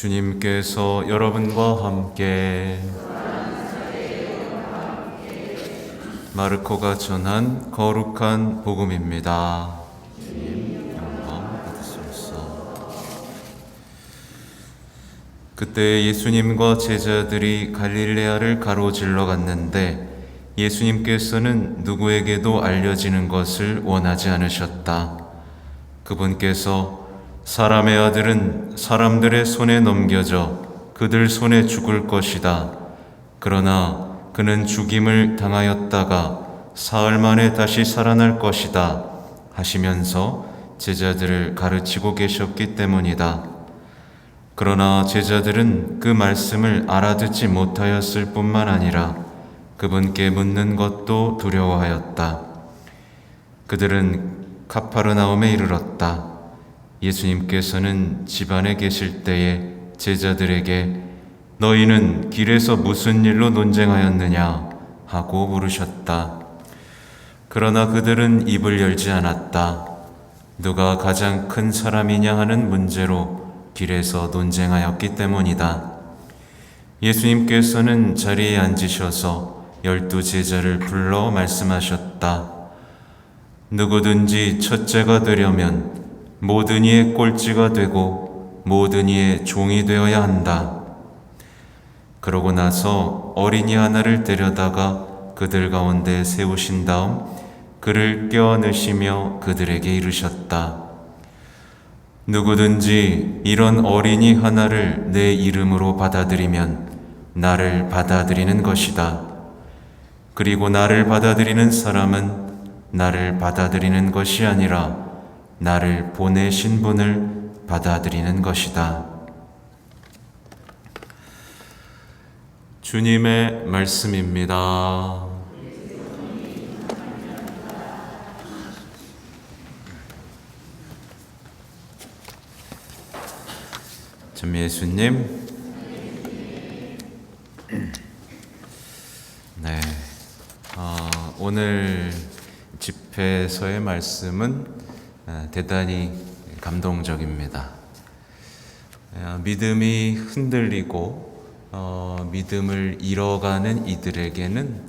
주님께서 여러분과 함께 마르코가 전한 거룩한 복음입니다. 주님 영광 받으소서. 그때 예수님과 제자들이 갈릴레아를 가로질러 갔는데 예수님께서는 누구에게도 알려지는 것을 원하지 않으셨다. 그분께서 사람의 아들은 사람들의 손에 넘겨져 그들 손에 죽을 것이다. 그러나 그는 죽임을 당하였다가 사흘 만에 다시 살아날 것이다 하시면서 제자들을 가르치고 계셨기 때문이다. 그러나 제자들은 그 말씀을 알아듣지 못하였을 뿐만 아니라 그분께 묻는 것도 두려워하였다. 그들은 카파르나움에 이르렀다. 예수님께서는 집안에 계실 때에 제자들에게 너희는 길에서 무슨 일로 논쟁하였느냐 하고 물으셨다. 그러나 그들은 입을 열지 않았다. 누가 가장 큰 사람이냐 하는 문제로 길에서 논쟁하였기 때문이다. 예수님께서는 자리에 앉으셔서 12 제자를 불러 말씀하셨다. 누구든지 첫째가 되려면 모든 이의 꼴찌가 되고 모든 이의 종이 되어야 한다. 그러고 나서 어린이 하나를 데려다가 그들 가운데 세우신 다음 그를 껴안으시며 그들에게 이르셨다. 누구든지 이런 어린이 하나를 내 이름으로 받아들이면 나를 받아들이는 것이다. 그리고 나를 받아들이는 사람은 나를 받아들이는 것이 아니라 나를 보내신 분을 받아들이는 것이다. 주님의 말씀입니다. 참 예수님, 네, 오늘 집회에서의 말씀은 대단히 감동적입니다. 믿음이 흔들리고 믿음을 잃어가는 이들에게는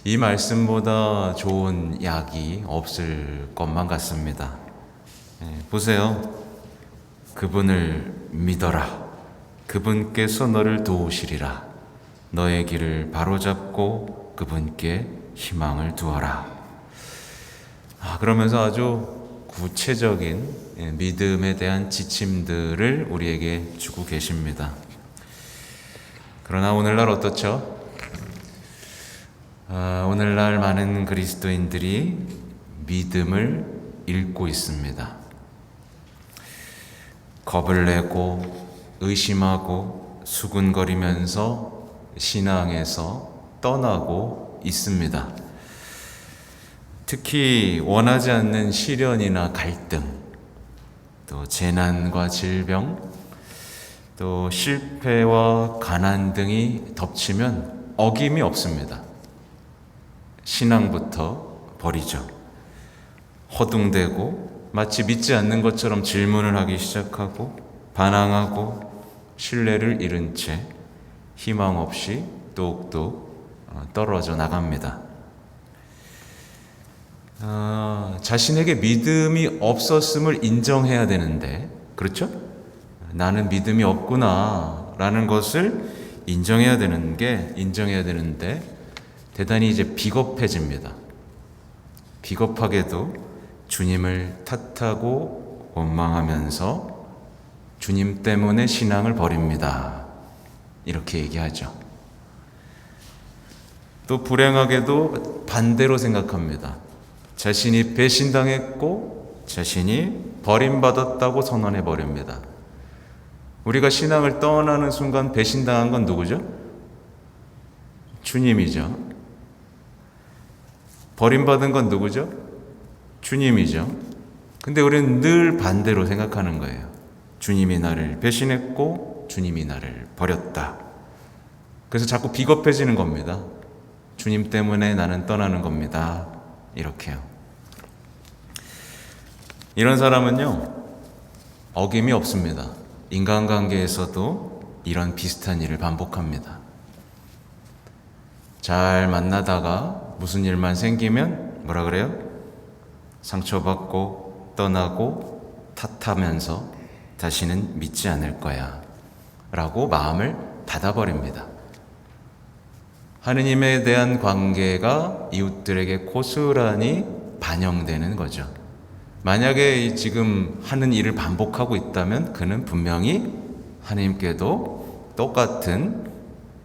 이 말씀보다 좋은 약이 없을 것만 같습니다. 보세요. 그분을 믿어라. 그분께서 너를 도우시리라. 너의 길을 바로잡고 그분께 희망을 두어라. 그러면서 아주 구체적인 믿음에 대한 지침들을 우리에게 주고 계십니다. 그러나 오늘날 어떻죠? 오늘날 많은 그리스도인들이 믿음을 잃고 있습니다. 겁을 내고 의심하고 수군거리면서 신앙에서 떠나고 있습니다. 특히 원하지 않는 시련이나 갈등, 또 재난과 질병, 또 실패와 가난 등이 덮치면 어김이 없습니다. 신앙부터 버리죠. 허둥대고 마치 믿지 않는 것처럼 질문을 하기 시작하고 반항하고 신뢰를 잃은 채 희망 없이 뚝뚝 떨어져 나갑니다. 자신에게 믿음이 없었음을 인정해야 되는데, 그렇죠? 나는 믿음이 없구나 라는 것을 인정해야 되는데 대단히 이제 비겁해집니다. 비겁하게도 주님을 탓하고 원망하면서 주님 때문에 신앙을 버립니다. 이렇게 얘기하죠. 또 불행하게도 반대로 생각합니다. 자신이 배신당했고 자신이 버림받았다고 선언해 버립니다. 우리가 신앙을 떠나는 순간 배신당한 건 누구죠? 주님이죠. 버림받은 건 누구죠? 주님이죠. 근데 우리는 늘 반대로 생각하는 거예요. 주님이 나를 배신했고 주님이 나를 버렸다. 그래서 자꾸 비겁해지는 겁니다. 주님 때문에 나는 떠나는 겁니다. 이렇게요. 이런 사람은요, 어김이 없습니다. 인간관계에서도 이런 비슷한 일을 반복합니다. 잘 만나다가 무슨 일만 생기면 뭐라 그래요? 상처받고 떠나고 탓하면서 다시는 믿지 않을 거야 라고 마음을 닫아버립니다. 하느님에 대한 관계가 이웃들에게 고스란히 반영되는 거죠. 만약에 지금 하는 일을 반복하고 있다면 그는 분명히 하느님께도 똑같은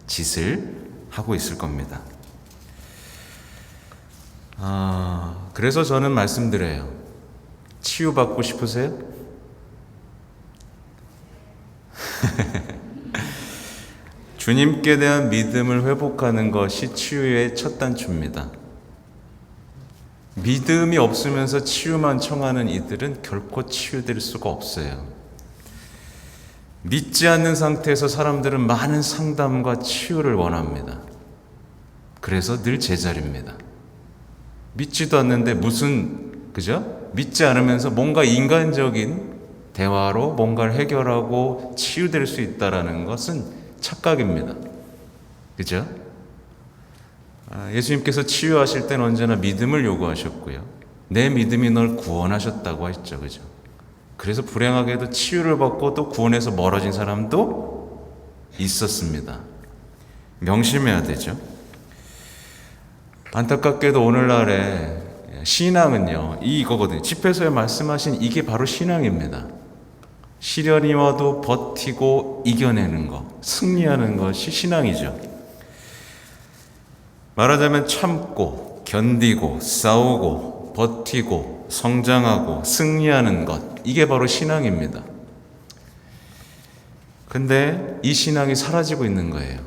짓을 하고 있을 겁니다. 그래서 저는 말씀드려요. 치유받고 싶으세요? 주님께 대한 믿음을 회복하는 것이 치유의 첫 단추입니다. 믿음이 없으면서 치유만 청하는 이들은 결코 치유될 수가 없어요. 믿지 않는 상태에서 사람들은 많은 상담과 치유를 원합니다. 그래서 늘 제자리입니다. 믿지도 않는데 그죠? 믿지 않으면서 뭔가 인간적인 대화로 뭔가를 해결하고 치유될 수 있다는 것은 착각입니다. 그죠? 예수님께서 치유하실 때는 언제나 믿음을 요구하셨고요. 내 믿음이 널 구원하셨다고 했죠. 그죠? 그래서 불행하게도 치유를 받고 또 구원에서 멀어진 사람도 있었습니다. 명심해야 되죠. 안타깝게도 오늘날의 신앙은요, 이거거든요. 집회서에 말씀하신 이게 바로 신앙입니다. 시련이 와도 버티고 이겨내는 것, 승리하는 것이 신앙이죠. 말하자면 참고, 견디고, 싸우고, 버티고, 성장하고, 승리하는 것, 이게 바로 신앙입니다. 근데 이 신앙이 사라지고 있는 거예요.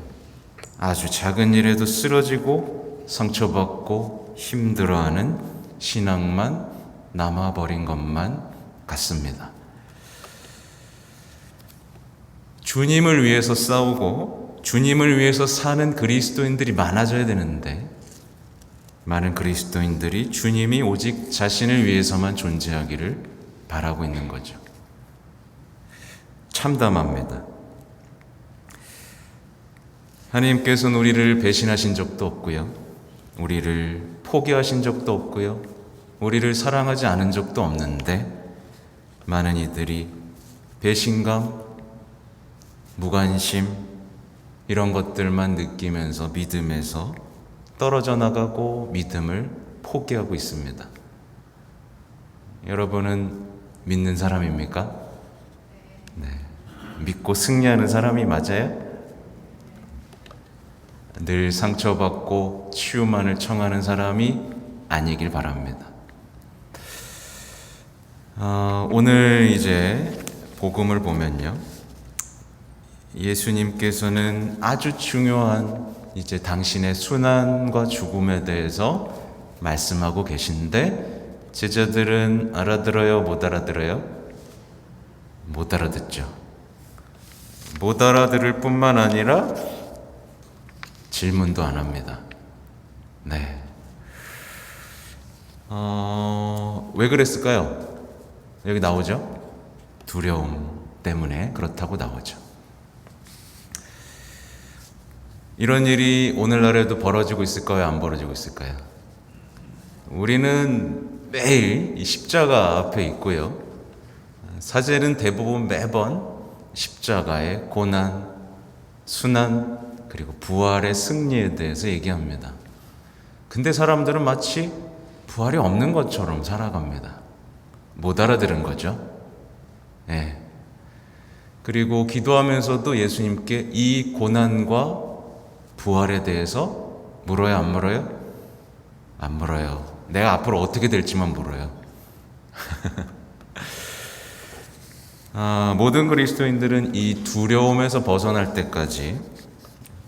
아주 작은 일에도 쓰러지고 상처받고 힘들어하는 신앙만 남아버린 것만 같습니다. 주님을 위해서 싸우고 주님을 위해서 사는 그리스도인들이 많아져야 되는데 많은 그리스도인들이 주님이 오직 자신을 위해서만 존재하기를 바라고 있는 거죠. 참담합니다. 하나님께서는 우리를 배신하신 적도 없고요. 우리를 포기하신 적도 없고요. 우리를 사랑하지 않은 적도 없는데 많은 이들이 배신감, 무관심 이런 것들만 느끼면서 믿음에서 떨어져 나가고 믿음을 포기하고 있습니다. 여러분은 믿는 사람입니까? 네. 믿고 승리하는 사람이 맞아요? 늘 상처받고 치유만을 청하는 사람이 아니길 바랍니다. 오늘 이제 복음을 보면요. 예수님께서는 아주 중요한 이제 당신의 순환과 죽음에 대해서 말씀하고 계신데 제자들은 알아들어요? 못 알아들어요? 못 알아듣죠. 못 알아들을 뿐만 아니라 질문도 안 합니다. 네. 왜 그랬을까요? 여기 나오죠? 두려움 때문에 그렇다고 나오죠. 이런 일이 오늘날에도 벌어지고 있을까요? 안 벌어지고 있을까요? 우리는 매일 이 십자가 앞에 있고요. 사제는 대부분 매번 십자가의 고난, 순환, 그리고 부활의 승리에 대해서 얘기합니다. 근데 사람들은 마치 부활이 없는 것처럼 살아갑니다. 못 알아들은 거죠. 네. 그리고 기도하면서도 예수님께 이 고난과 부활에 대해서 물어요, 안 물어요? 안 물어요. 내가 앞으로 어떻게 될지만 물어요. 모든 그리스도인들은 이 두려움에서 벗어날 때까지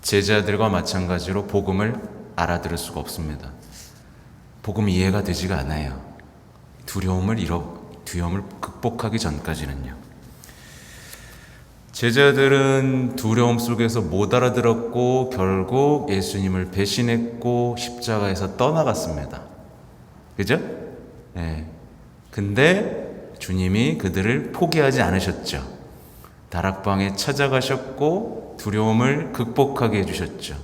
제자들과 마찬가지로 복음을 알아들을 수가 없습니다. 복음이 이해가 되지가 않아요. 두려움을 극복하기 전까지는요. 제자들은 두려움 속에서 못 알아들었고 결국 예수님을 배신했고 십자가에서 떠나갔습니다. 그죠? 네. 근데 주님이 그들을 포기하지 않으셨죠. 다락방에 찾아가셨고 두려움을 극복하게 해주셨죠.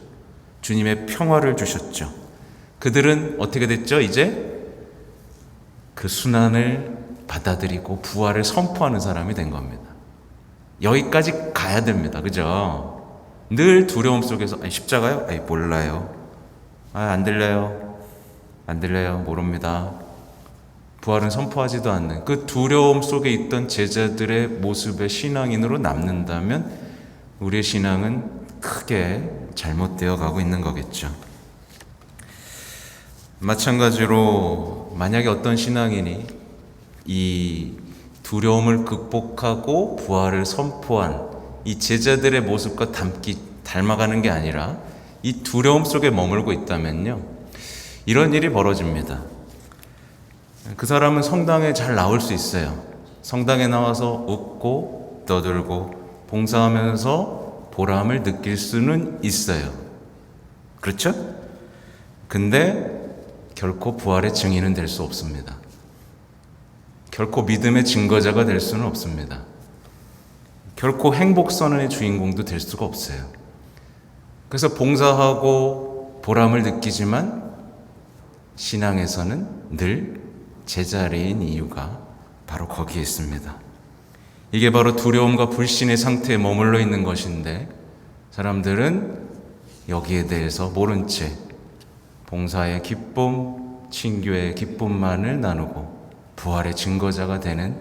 주님의 평화를 주셨죠. 그들은 어떻게 됐죠? 이제 그 순환을 받아들이고 부활을 선포하는 사람이 된 겁니다. 여기까지 가야 됩니다. 그죠? 늘 두려움 속에서 십자가요? 몰라요. 안 들려요. 안 들려요. 모릅니다. 부활은 선포하지도 않는 그 두려움 속에 있던 제자들의 모습의 신앙인으로 남는다면 우리의 신앙은 크게 잘못되어 가고 있는 거겠죠. 마찬가지로 만약에 어떤 신앙인이 이 두려움을 극복하고 부활을 선포한 이 제자들의 모습과 닮아가는 게 아니라 이 두려움 속에 머물고 있다면요, 이런 일이 벌어집니다. 그 사람은 성당에 잘 나올 수 있어요. 성당에 나와서 웃고 떠들고 봉사하면서 보람을 느낄 수는 있어요. 그렇죠? 근데 결코 부활의 증인은 될 수 없습니다. 결코 믿음의 증거자가 될 수는 없습니다. 결코 행복선언의 주인공도 될 수가 없어요. 그래서 봉사하고 보람을 느끼지만 신앙에서는 늘 제자리인 이유가 바로 거기에 있습니다. 이게 바로 두려움과 불신의 상태에 머물러 있는 것인데 사람들은 여기에 대해서 모른 채 봉사의 기쁨, 친교의 기쁨만을 나누고 부활의 증거자가 되는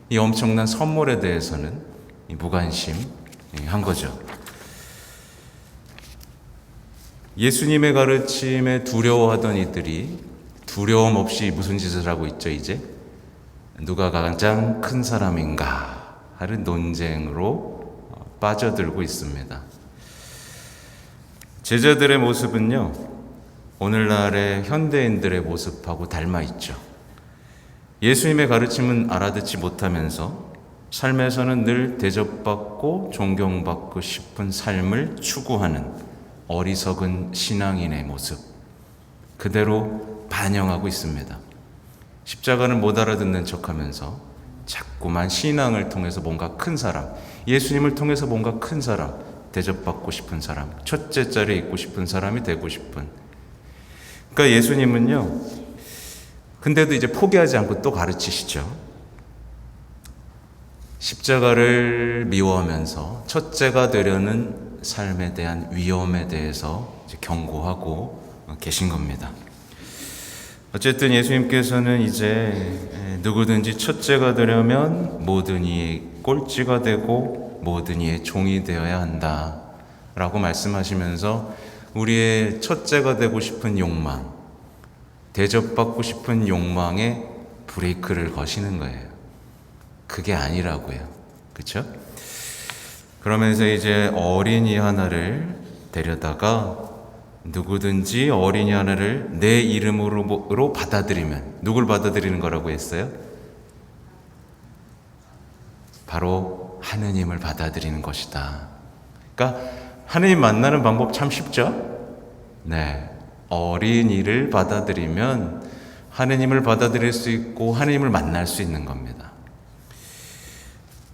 이 엄청난 선물에 대해서는 무관심한 거죠. 예수님의 가르침에 두려워하던 이들이 두려움 없이 무슨 짓을 하고 있죠, 이제? 누가 가장 큰 사람인가 하는 논쟁으로 빠져들고 있습니다. 제자들의 모습은요, 오늘날의 현대인들의 모습하고 닮아 있죠. 예수님의 가르침은 알아듣지 못하면서 삶에서는 늘 대접받고 존경받고 싶은 삶을 추구하는 어리석은 신앙인의 모습, 그대로 반영하고 있습니다. 십자가는 못 알아듣는 척하면서 자꾸만 신앙을 통해서 뭔가 큰 사람, 예수님을 통해서 뭔가 큰 사람, 대접받고 싶은 사람, 첫째 자리에 있고 싶은 사람이 되고 싶은. 그러니까 예수님은요, 근데도 이제 포기하지 않고 또 가르치시죠. 십자가를 미워하면서 첫째가 되려는 삶에 대한 위험에 대해서 이제 경고하고 계신 겁니다. 어쨌든 예수님께서는 이제 누구든지 첫째가 되려면 모든 이의 꼴찌가 되고 모든 이의 종이 되어야 한다 라고 말씀하시면서 우리의 첫째가 되고 싶은 욕망, 대접받고 싶은 욕망에 브레이크를 거시는 거예요. 그게 아니라고요. 그렇죠? 그러면서 이제 어린이 하나를 데려다가 누구든지 어린이 하나를 내 이름으로 받아들이면, 누굴 받아들이는 거라고 했어요? 바로 하느님을 받아들이는 것이다. 그러니까 하느님 만나는 방법 참 쉽죠? 네. 어린이를 받아들이면 하느님을 받아들일 수 있고 하느님을 만날 수 있는 겁니다.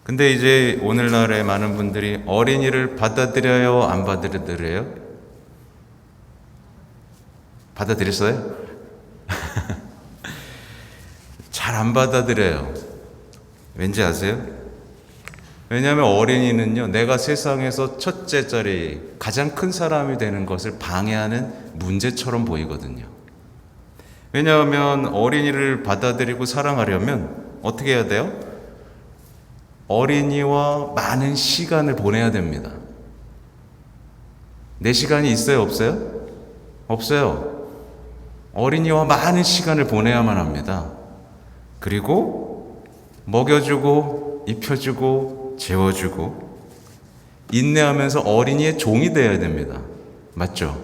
근데 이제 오늘날의 많은 분들이 어린이를 받아들여요? 안 받아들여요? 받아들였어요? 잘 안 받아들여요. 왠지 아세요? 왜냐하면 어린이는요, 내가 세상에서 첫째 자리, 가장 큰 사람이 되는 것을 방해하는 문제처럼 보이거든요. 왜냐하면 어린이를 받아들이고 사랑하려면 어떻게 해야 돼요? 어린이와 많은 시간을 보내야 됩니다. 내 시간이 있어요? 없어요? 없어요. 어린이와 많은 시간을 보내야만 합니다. 그리고 먹여주고 입혀주고 재워주고 인내하면서 어린이의 종이 되어야 됩니다. 맞죠?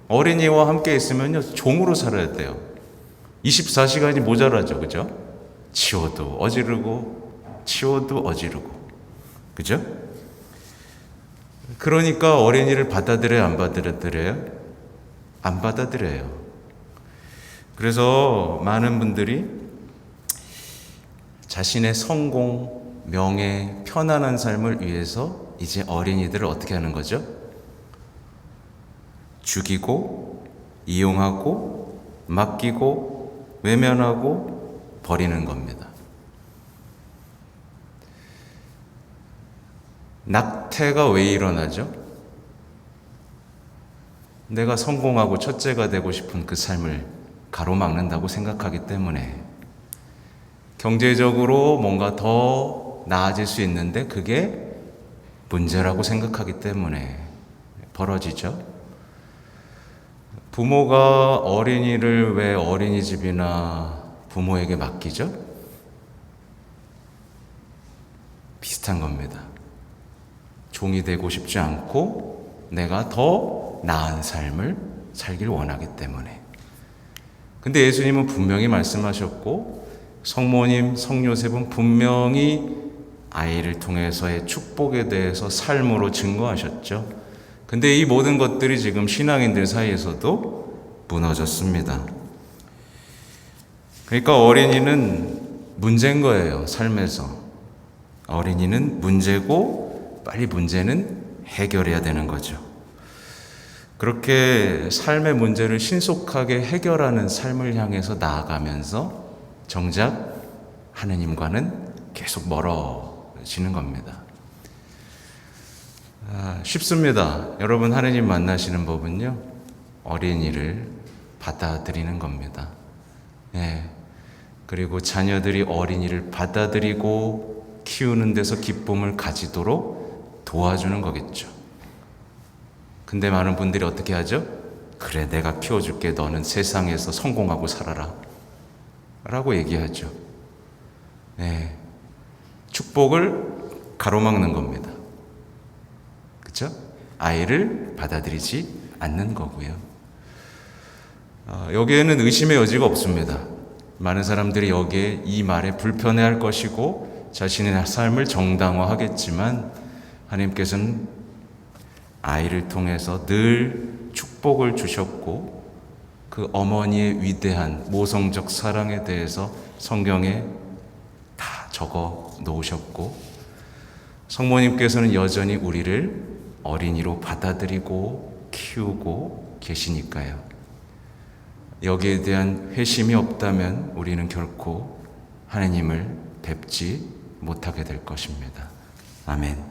어린이와 함께 있으면요, 종으로 살아야 돼요. 24시간이 모자라죠. 그죠? 치워도 어지르고 치워도 어지르고. 그죠? 그러니까 어린이를 받아들여요? 안 받아들여요? 안 받아들여요. 그래서 많은 분들이 자신의 성공, 명예, 편안한 삶을 위해서 이제 어린이들을 어떻게 하는 거죠? 죽이고, 이용하고, 맡기고, 외면하고, 버리는 겁니다. 낙태가 왜 일어나죠? 내가 성공하고 첫째가 되고 싶은 그 삶을 가로막는다고 생각하기 때문에, 경제적으로 뭔가 더 나아질 수 있는데 그게 문제라고 생각하기 때문에 벌어지죠. 부모가 어린이를 왜 어린이집이나 부모에게 맡기죠? 비슷한 겁니다. 종이 되고 싶지 않고 내가 더 나은 삶을 살길 원하기 때문에. 근데 예수님은 분명히 말씀하셨고, 성모님, 성요셉은 분명히 아이를 통해서의 축복에 대해서 삶으로 증거하셨죠. 근데 이 모든 것들이 지금 신앙인들 사이에서도 무너졌습니다. 그러니까 어린이는 문제인 거예요, 삶에서. 어린이는 문제고 빨리 문제는 해결해야 되는 거죠. 그렇게 삶의 문제를 신속하게 해결하는 삶을 향해서 나아가면서 정작 하느님과는 계속 멀어지는 겁니다. 쉽습니다. 여러분, 하느님 만나시는 법은요, 어린이를 받아들이는 겁니다. 그리고 자녀들이 어린이를 받아들이고 키우는 데서 기쁨을 가지도록 도와주는 거겠죠. 근데 많은 분들이 어떻게 하죠? 그래, 내가 키워줄게. 너는 세상에서 성공하고 살아라 라고 얘기하죠. 축복을 가로막는 겁니다. 그렇죠? 아이를 받아들이지 않는 거고요. 여기에는 의심의 여지가 없습니다. 많은 사람들이 여기에 이 말에 불편해할 것이고 자신의 삶을 정당화하겠지만, 하나님께서는 아이를 통해서 늘 축복을 주셨고 그 어머니의 위대한 모성적 사랑에 대해서 성경에 다 적어 놓으셨고, 성모님께서는 여전히 우리를 어린이로 받아들이고 키우고 계시니까요. 여기에 대한 회심이 없다면 우리는 결코 하나님을 뵙지 못하게 될 것입니다. 아멘.